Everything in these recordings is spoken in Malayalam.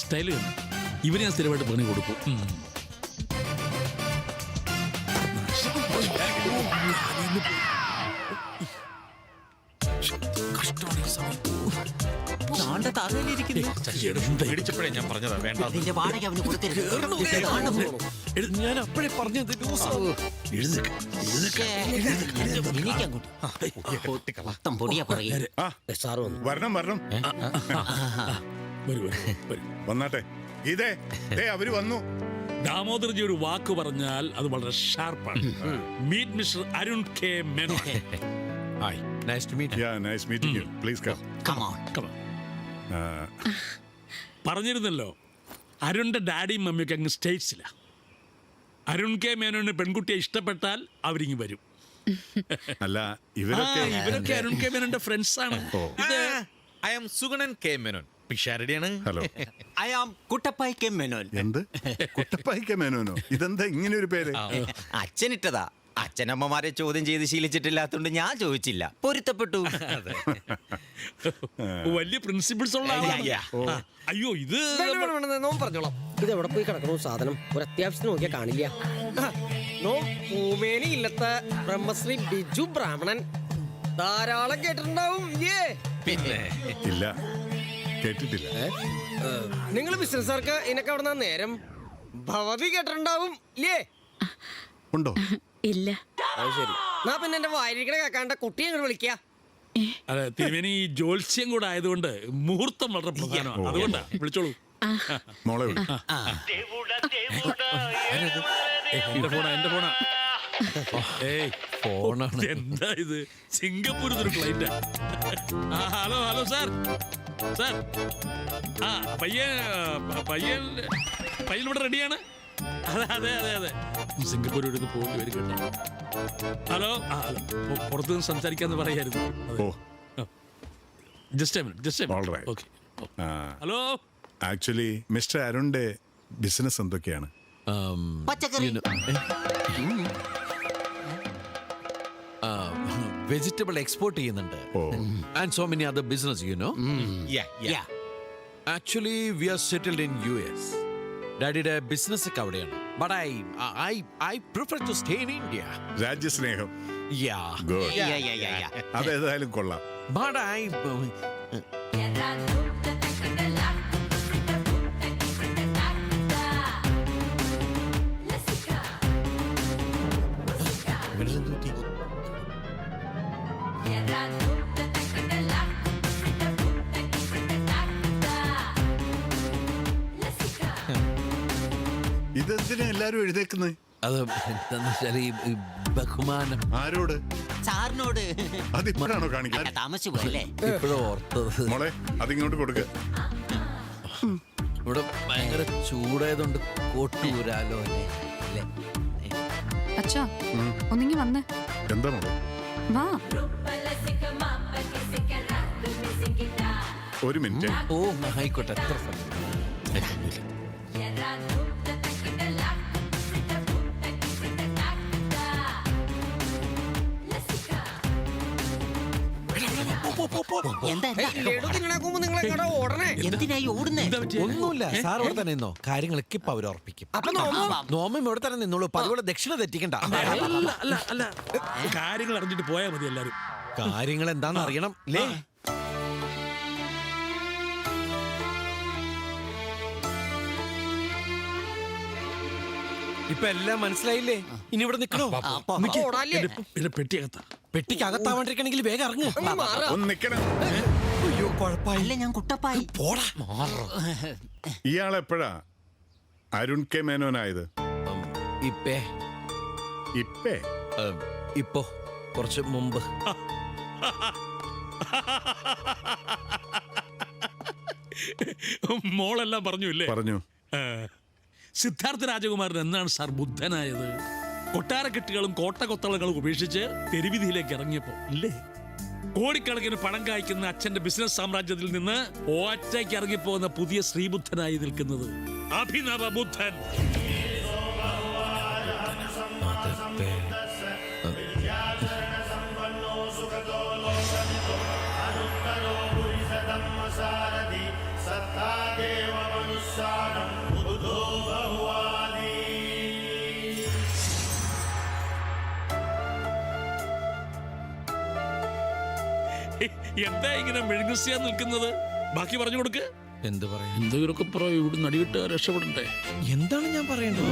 സ്റ്റൈല് കണ്ടു. ഇവന് ഞാൻ സ്ഥിരമായിട്ട് പണി കൊടുക്കും. ഞാൻ പറഞ്ഞതാ വേണ്ട. ഞാൻ അപ്പോഴേ പറഞ്ഞത് വരണം വരണം വന്നാട്ടെ. ഇതേ അവര് വന്നു. ദാമോദർജി ഒരു വാക്ക് പറഞ്ഞാൽ അത് വളരെ ഷാർപ്പാണ്. Meet mister Arun K Menon. Hi, nice to meet you. Yeah, nice meeting you. Please come. Come on. പറഞ്ഞിരുന്നല്ലോ, അരുണിന്റെ ഡാഡിയും മമ്മിയൊക്കെ അങ്ങ് സ്റ്റേറ്റ്സില്ല. അരുൺ കെ മേനോന് പെൺകുട്ടിയെ ഇഷ്ടപ്പെട്ടാൽ അവരിങ്ങ് വരും. അല്ല ഇവരൊക്കെ അരുൺ കെ മേനോന്റെ ഫ്രണ്ട്സ് ആണ്. I am Suganan K. Menon. പിഷാരടിയാണ്. Hello, I am Kuttappayi K Menon. എന്ത് കുട്ടപ്പായി കെ മേനോനോ? ഇതെന്താ ഇങ്ങനെ ഒരു പേര്? അച്ഛനിട്ടതാ. അച്ഛനമ്മമാരെ ചോദ്യം ചെയ്ത് ശീലിച്ചിട്ടില്ലാത്തോണ്ട് ഞാൻ ചോദിച്ചില്ല, പൊരുത്തപ്പെട്ടു. വലിയ പ്രിൻസിപ്പിൾസ് ഉള്ള ആളാണ്. അയ്യോ, ഇത് പറഞ്ഞോളാം. ഇത് എവിടെ പോയി കിടക്കണു സാധനം? ഒരു അത്യാവശ്യത്തിന് നോക്കിയാ കാണില്ല. ഭൂമേനി ഇല്ലത്തെ ബ്രഹ്മശ്രീ ബിജു ബ്രാഹ്മണൻ ധാരാളം കേട്ടിട്ടുണ്ടാവും. പിന്നെ ഇല്ല, കേട്ടിട്ടില്ല. നിങ്ങൾ ബിസിനസ്സുകാർക്ക് ഇതിനൊക്കെ അവിടെ നേരം ഭവതി കേട്ടിട്ടുണ്ടാവും ഇല്ലേ? ഉണ്ടോ? ഇല്ല. ശരി, എന്നാ പിന്നെ എന്റെ വായിരിക്കണ കേക്കാണ്ട കുട്ടിയെ അങ്ങോട്ട് വിളിക്കുക. അതെ, തിരുവേനി ഈ ജോത്സ്യം കൂടെ ആയതുകൊണ്ട് മുഹൂർത്തം വളരെ പ്രധാനമാണ്. അതുകൊണ്ടാ വിളിച്ചോളൂ. മോളെ വിളി. എന്റെ ഫോണാ. എന്താ ഇത്? സിംഗപ്പൂരിൽ ഒരു ഫ്ലൈറ്റാ. Hello sir. പയ്യൻ ഇവിടെ റെഡിയാണ്. അതെ സിംഗപ്പൂർ എടുത്ത് പോകേണ്ടി വരും കേട്ടോ. ഹലോ, പുറത്തുനിന്ന് സംസാരിക്കാന്ന് പറയായിരുന്നു. ഹലോ, ആക്ച്വലി മിസ്റ്റർ അരുണിന്റെ ബിസിനസ് എന്തൊക്കെയാണ്? വെജിറ്റബിൾ എക്സ്പോർട്ട് ചെയ്യുന്നുണ്ട്. And so many other business you know. Actually we are settled in US. ഡാഡിയുടെ ബിസിനസ് ഒക്കെ അവിടെയാണ്. But I prefer to stay in India. രാജ്യസ്നേഹം. Good. അതേതായാലും കൊള്ളാം. But ഇതെന്തിനാ എല്ലാരും എഴുതേക്കുന്നത്? അത് ബഹുമാനം. ആരോട്? സാറിനോട്. അതിപ്പോഴാണോ കാണിക്കാൻ? താമസിച്ചു പോയല്ലേ? ഇപ്പോഴും ഓർത്തത്. മോളെ, അതിങ്ങോട്ട് കൊടുക്ക. ഇവിടെ ഭയങ്കര ചൂടായതുകൊണ്ട് കോട്ടൂരാലോ അല്ലേ? അച്ഛാ, ഒന്നിങ്ങി വന്നേ. എന്താ മോളെ? വാ. ഒരു മിനിറ്റ്. ഓ, ആയിക്കോട്ടെ. എത്ര സമയം? എന്തിനായി ഓടുന്നേ? ഒന്നുമില്ല, സാർ ഇവിടെ തന്നെ നിന്നോ. കാര്യങ്ങളൊക്കെ ഇപ്പൊ അവർ ഉറപ്പിക്കും. നോമം ഇവിടെ തന്നെ നിന്നോളൂ. അതുപോലെ ദക്ഷിണ തെറ്റിക്കണ്ട. അല്ല, കാര്യങ്ങൾ അറിഞ്ഞിട്ട് പോയാൽ മതി എല്ലാരും. കാര്യങ്ങൾ എന്താന്ന് അറിയണം അല്ലേ? ഇപ്പൊ എല്ലാം മനസ്സിലായില്ലേ? ഇനി ഇവിടെ നിക്കണോ? പെട്ടിക്കകത്താവാണ്ടിരിക്കണെങ്കിൽ വേഗം ഇറങ്ങ്. അയ്യോ, കുഴപ്പമില്ല. ഞാൻ കുട്ടപ്പായി. പോടാ. ഇയാളെപ്പോഴാ അരുൺ കെ മേനോനായത്? ഇപ്പോ കുറച്ച് മുമ്പ്. മോളെല്ലാം പറഞ്ഞു ഇല്ലേ? പറഞ്ഞു. സിദ്ധാർത്ഥ രാജകുമാരൻ എന്നാണ് സാർ ബുദ്ധനായത്? കൊട്ടാരക്കെട്ടുകളും കോട്ടകൊത്തളങ്ങളും ഉപേക്ഷിച്ച് തെരുവിധിയിലേക്ക് ഇറങ്ങിയപ്പോ ഇല്ലേ? കോടിക്കണക്കിന് പണം കായ്ക്കുന്ന അച്ഛന്റെ ബിസിനസ് സാമ്രാജ്യത്തിൽ നിന്ന് ഒറ്റയ്ക്ക് ഇറങ്ങിപ്പോകുന്ന പുതിയ ശ്രീബുദ്ധനായി നിൽക്കുന്നത് അഭിനവ ബുദ്ധൻ. എന്താ ഇങ്ങനെ മെഴുകുസിയാ നിൽക്കുന്നത്? ബാക്കി പറഞ്ഞു കൊടുക്ക്. എന്ത് പറയാൻ? എന്തെങ്കിലുമൊക്കെ പറയും. ഇവിടെ നടിവിട്ട് രക്ഷപ്പെടണ്ടേ? എന്താണ് ഞാൻ പറയേണ്ടത്?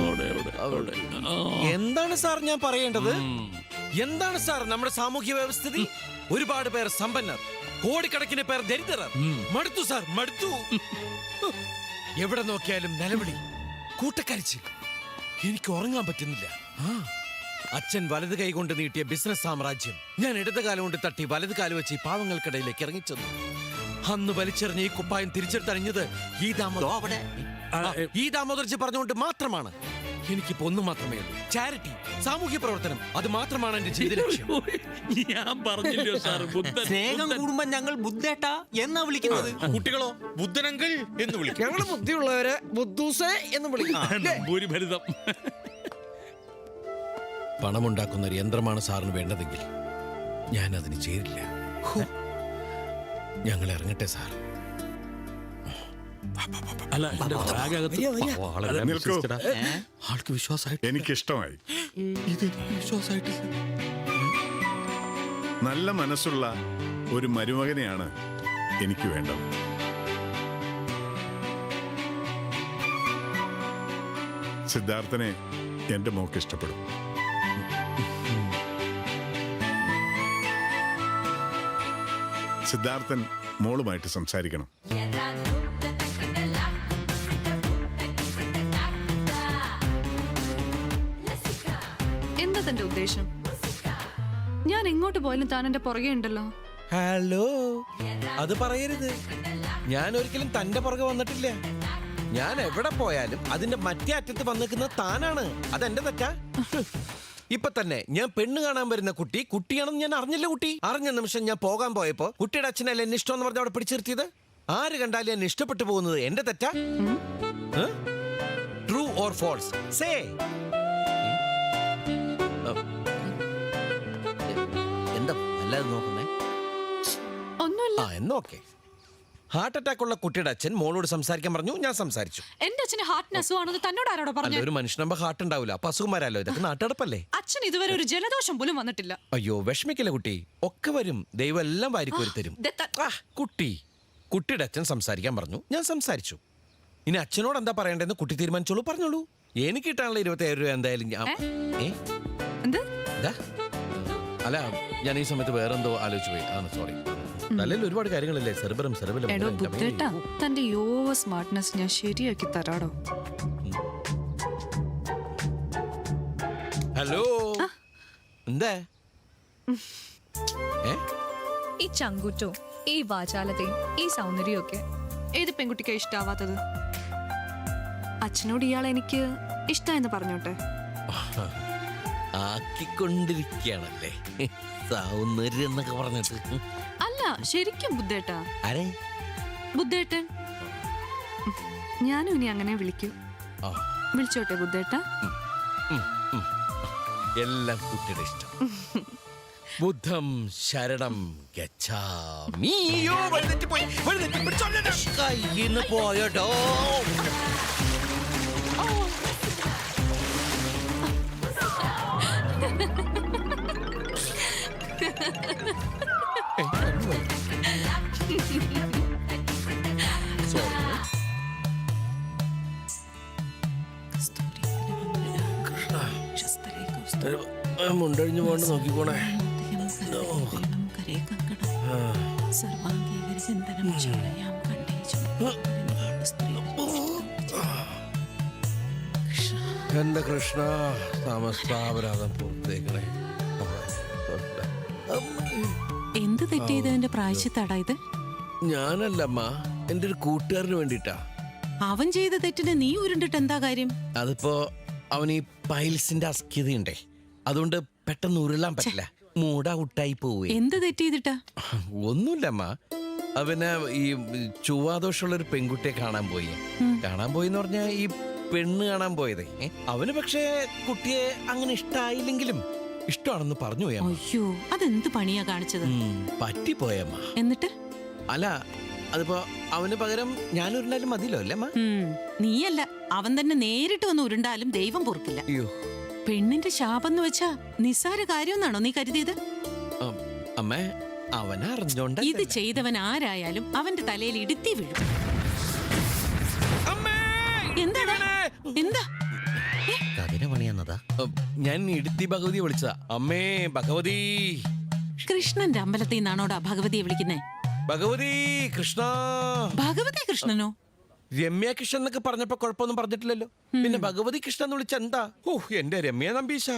അവിടെ. ആ. എന്താണ് സാർ ഞാൻ പറയേണ്ടത്? എന്താണ് സാർ നമ്മുടെ സാമൂഹ്യ വ്യവസ്ഥിതി? ഒരുപാട് പേർ സമ്പന്നർ, കോടിക്കണക്കിന് പേർ ദരിദ്രർ. മടുത്തു സാർ, മടുത്തു. എവിടെ നോക്കിയാലും നിലവിളി, കൂട്ടക്കരച്ചിൽ. എനിക്ക് ഉറങ്ങാൻ പറ്റുന്നില്ല. അച്ഛൻ വലത് കൈ കൊണ്ട് നീട്ടിയ ബിസിനസ് സാമ്രാജ്യം ഞാൻ ഇടത് കാലം കൊണ്ട് തട്ടി വലത് കാലം വെച്ച് ഈ പാവങ്ങൾക്കിടയിലേക്ക് ഇറങ്ങിച്ചെന്നു. അന്ന് വലിച്ചെറിഞ്ഞ ഈ കുപ്പായം തിരിച്ചെടുത്തണിഞ്ഞത് ഈ ദാമോദർജി പറഞ്ഞുകൊണ്ട് മാത്രമാണ്. എനിക്കിപ്പോ ഒന്നും മാത്രമേ ഉള്ളൂ: ചാരിറ്റി, സാമൂഹ്യ പ്രവർത്തനം. അത് മാത്രമാണ് എന്റെ ജീവിത ലക്ഷ്യം. ഞാൻ പറഞ്ഞില്ലോ സാർ, ബുദ്ധൻ. സ്നേഹം കൂടുമ്പോ ഞങ്ങൾ ബുദ്ധേട്ടാ എന്നാ വിളിക്കുന്നത്. കുട്ടികളോ ബുദ്ധനങ്കിൾ എന്ന് വിളിക്കും. ഞങ്ങള് ബുദ്ധിയുള്ളവരെ ബുദ്ധൂസേ എന്ന് വിളിക്കും. ഭൂരിഭരിതം. പണമുണ്ടാക്കുന്ന ഒരു യന്ത്രമാണ് സാറിന് വേണ്ടതെങ്കിൽ ഞാൻ അതിന് ചേരില്ല. ഞങ്ങൾ ഇറങ്ങട്ടെ സാർ. അല്ല, എന്റെ bag അകത്ത് നിൽക്കൂ. ആൾക്ക് വിശ്വാസമായിട്ട് എനിക്കിഷ്ടമായി. നല്ല മനസ്സുള്ള ഒരു മരുമകനെയാണ് എനിക്ക് വേണ്ടത്. സിദ്ധാർത്ഥനെ എന്റെ മോക്ക് ഇഷ്ടപ്പെടും. സിദ്ധാർത്ഥൻ മോളുമായിട്ട് സംസാരിക്കണം. എന്താ തന്റെ ഉദ്ദേശം? ഞാൻ എങ്ങോട്ട് പോയാലും താൻ എന്റെ പുറകെ ഉണ്ടല്ലോ. ഹലോ, അത് പറയരുത്. ഞാൻ ഒരിക്കലും തന്റെ പുറകെ വന്നിട്ടില്ല. ഞാൻ എവിടെ പോയാലും അതിന്റെ മറ്റേ അറ്റത്ത് വന്നിരിക്കുന്നത് താനാണ്. അതെന്റെ തെറ്റാ? ഇപ്പൊ തന്നെ ഞാൻ പെണ്ണ് കാണാൻ വരുന്ന കുട്ടിയാണെന്ന് ഞാൻ അറിഞ്ഞില്ല. കുട്ടി അറിഞ്ഞ നിമിഷം ഞാൻ പോകാൻ പോയപ്പോ കുട്ടിയുടെ അച്ഛനല്ലേ എന്നെ ഇഷ്ടം എന്ന് പറഞ്ഞ് അവിടെ പിടിച്ചു നിർത്തിയത്. ആര് കണ്ടാലും എന്നെ ഇഷ്ടപ്പെട്ടു പോകുന്നത് എന്റെ തെറ്റാ? True or false? സേ. എന്താ അല്ലാതെ നോക്കുന്നേ? ഒന്നുമില്ല. എന്നോക്കെ. ഹാർട്ട് അറ്റാക്ക് ഉള്ള കുട്ടിയുടെ അച്ഛൻ മോളോട് സംസാരിക്കാൻ പറഞ്ഞു. ഞാൻ സംസാരിച്ചു. എന്റെ അച്ഛന് ഹാർട്ടിന് അസുഖമാണെന്ന് തന്നോട് ആരോട് പറഞ്ഞു? ഒരു മനുഷ്യനാകുമ്പോ ഹാർട്ട് ഉണ്ടാവില്ല, അപ്പൊ അസുഖം വരാലോ. ഇതൊക്കെ നാട്ടടപ്പല്ലേ? അച്ഛൻ ഇതുവരെ ഒരു ജലദോഷം പോലും വന്നിട്ടില്ല. അയ്യോ, വിഷമിക്കില്ല കുട്ടി, ഒക്കെ വരും. ദൈവം എല്ലാം വാരിക്കോരി തരും. കുട്ടിയുടെ അച്ഛൻ സംസാരിക്കാൻ പറഞ്ഞു. ഞാൻ സംസാരിച്ചു. ഇനി അച്ഛനോട് എന്താ പറയണ്ടെന്ന് കുട്ടി തീരുമാനിച്ചോളൂ, പറഞ്ഞോളൂ. എനിക്ക് കിട്ടാനുള്ള 27 രൂപ എന്തായാലും എന്ത്? അല്ല, ഞാൻ ഈ സമയത്ത് വേറെന്തോ ആലോചിച്ചു പോയി. സോറി. തലയിൽ ഒരുപാട് കാര്യങ്ങളില്ലേ. എടോ ബുദ്ധേട്ടാ, തന്റെ യോവ സ്മാർട്ട്നെസ് ഞാൻ ശരിയാക്കി തരാടോ. ഹലോ, എന്താ? ഈ ചങ്കൂറ്റവും ഈ വാചാലതയും ഈ സൗന്ദര്യവും ഒക്കെ ഏത് പെൺകുട്ടിക്കാ ഇഷ്ടാവാത്തത്? അച്ഛനോട് ഇയാൾ എനിക്ക് ഇഷ്ടായെന്ന് പറഞ്ഞോട്ടെ. ആക്കിക്കൊണ്ടിരിക്കുകയാണല്ലേ സൗന്ദര്യം എന്നൊക്കെ പറഞ്ഞിട്ട്. അല്ല, ശരിക്കും ബുദ്ധേട്ടാ. ആരെ? ബുദ്ധേട്ടൻ. ഞാനും ഇനി അങ്ങനെ വിളിക്കൂ. വിളിച്ചോട്ടെ ബുദ്ധേട്ടാ? എല്ലാം കുട്ടിയുടെ ഇഷ്ടം. ബുദ്ധം ശരണം ഗച്ഛാമി. കയ്യിന്ന് പോയടോ. മുണ്ടഴിഞ്ഞു പോണ്ട് നോക്കിക്കോണേ. എന്റെ കൃഷ്ണ, സമസ്താപരാധം പൂർത്തേക്കണേ. എന്ത് തെറ്റിയതിന്റെ പ്രായശ്ചിത്താടാ ഇത്? ഞാനല്ലമ്മ, എന്റെ ഒരു കൂട്ടുകാരന് വേണ്ടിട്ടാ. അവൻ ചെയ്ത തെറ്റിന് നീ ഉരുണ്ടിട്ട് എന്താ കാര്യം? അതിപ്പോ അവൻ ഈ പൈൽസിന്റെ അസ്കിതയുണ്ടേ, അതുകൊണ്ട് പെട്ടെന്ന് ഉരുളാൻ പറ്റില്ല. മൂട ഔട്ടായി പോവേ. എന്ത് തെറ്റിയതിട്ടാ? ഒന്നുമില്ലമ്മ, അവന് ഈ ചൊവ്വാദോഷമുള്ള ഒരു പെൺകുട്ടിയെ കാണാൻ പോയി. കാണാൻ പോയിന്ന് പറഞ്ഞാ ഈ പെണ്ണ് കാണാൻ പോയതേ. അവന് പക്ഷേ കുട്ടിയെ അങ്ങനെ ഇഷ്ടായില്ലെങ്കിലും ഇഷ്ടമാണെന്ന് പറഞ്ഞു പോയമ്മ. അയ്യോ, അതെന്ത് പണിയാ കാണിച്ചത്? പറ്റിപ്പോയമ്മ. എന്നിട്ട്? അല്ല, അതിപ്പോ അവന് പകരം ഞാൻ ഉരുണ്ടാലും മതിയല്ലോ അല്ലേ അമ്മ? നീയല്ല, അവൻ തന്നെ നേരിട്ട് വന്ന് ഉരുണ്ടാലും ദൈവം പൊറുക്കില്ല. അയ്യോ പെണ്ണിന്റെ ശാപം എന്ന് വെച്ചാ നിസ്സാര കാര്യമെന്നാണോ നീ കരുതിയത്? അമ്മേ, അവനെ അറിഞ്ഞോണ്ട ഇത് ചെയ്തവൻ ആരായാലും അവന്റെ തലയിൽ ഇടുത്തി വീഴും. എന്താടാ? എന്താ? കതിര പണിയെന്നതാ. ഞാൻ ഇടുത്തി ഭഗവതിയെ വിളിച്ചതാ. അമ്മേ ഭഗവതി, കൃഷ്ണന്റെ അമ്പലത്തിൽ നിന്നാണോടാ ഭഗവതിയെ വിളിക്കുന്നേ? ഭഗവതി കൃഷ്ണ. ഭഗവതി കൃഷ്ണനോ? രമ്യ കൃഷ്ണൻ എന്നൊക്കെ പറഞ്ഞപ്പോ കുഴപ്പമൊന്നും പറഞ്ഞിട്ടില്ലല്ലോ. പിന്നെ ഭഗവതി കൃഷ്ണൻ എന്ന് വിളിച്ച എന്താ? ഓ എന്റെ രമ്യ നമ്പീശ.